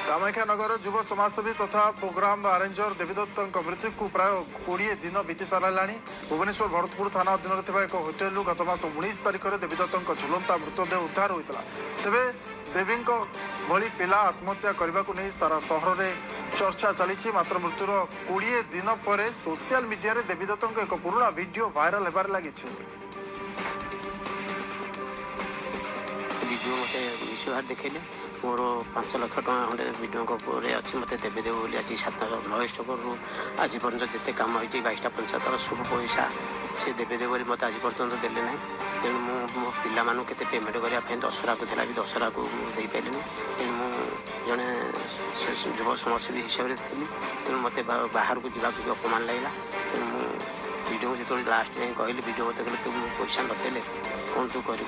कामाख्यानगर युव समाजसेवी तथा प्रोग्राम आरेंजर देवीदत्त मृत्यु को प्राय 20 दिन बीती सारा भुवनेश्वर भरतपुर थाना अधीन एक होटेल गत मास 19 तारिख में देवीदत्त झुलंता मृतदेह उद्धार होता तेरे देवी भली पिला आत्महत्या करने को नहीं सारा सहर में चर्चा चली मात्र मृत्युर 20 दिन पर सोशल मीडिया देवीदत्त एक पुराना वीडियो वायरल होबार लगी देखिले मोर 5 लाख टका खंडे वीडियो अच्छी मत देवे बोली आज 7 नवेस्ट करू आज पर्यटन जिते कम हो 22टा पंचायतर सब पैसा से देवे बोली मत आज पर्यटन देले ना तेणु मो पिला मानू केते पेमेंट करने दशहरा को थी दशहरा को दे पारे तेणु जड़े युव समाजसेवी हिसाब से थी तेणु मत बाहर को जावाक भी अपमान लगला तेणु वीडियो जो लास्ट जाए कहली वीडियो मत कहले तुम पैसा नदेले कौन तू कर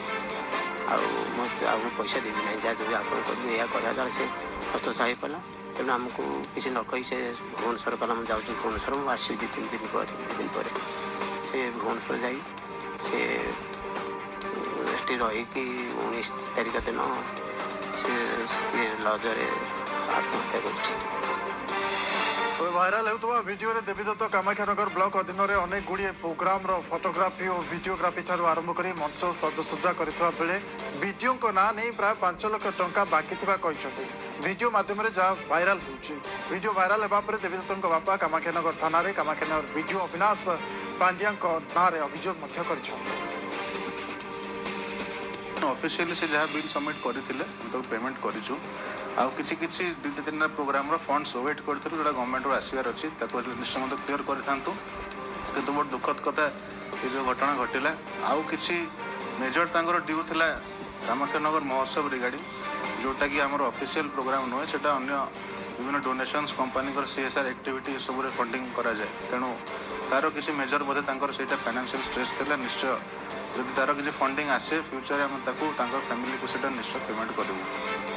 पैसा देवी ना जहाँ देवी आप यह कहला से हतोत्साह पड़ा तेणु आमको किसी न कही से भुवनेश्वर कला जाऊँ भुवनेश्वर मुझे आस 2-3 दिन पर से भुवनेश्वर जा रही 19 तारिख दिन से लजरे आत्महत्या कर भाइराल होता वीडियो रे देवीदत्त कामाख्यानगर ब्लॉक अधीन में अनेक गुड़िए प्रोग्राम फोटोग्राफी और वीडियोग्राफी ठार आरंभ कर मंच सजसजा करथिबा बेले वीडियो को ना नहीं प्राय 5 लाख टंका बाकी वीडियो माध्यम जहाँ भाइराल वीडियो भाइराल होगा पर देवीदत्त बापा कामाख्यानगर थाना कामाख्यानगर वीडियो अविनाश पांड्या ना अभियोग ऑफिशियली से जहाँ बिल सबमिट करते पेमेंट करूँ आउ किसी 2-3 प्रोग्राम फंड्स वेट करूँ जो गवर्नमेंट आसबार अच्छी निश्चय मत क्लीयर करूँ कि बहुत दुखद कथा ये जो घटना घटला आउ कि मेजर तर ड्यू थी कामाख्यानगर महोत्सव रिगार्डिंग जोटा कि आम ऑफिशियल प्रोग्राम नुहे से विभिन्न डोनेशंस कंपनी CSR एक्टिविटी सब फंडिंग कराए तेणु तार किसी मेजर बोधे से फाइनेंशियल स्ट्रेस थी निश्चय जब तार किसी फंडिंग आसे फ्यूचर आम फैमिली को निश्चय पेमेंट करूँ।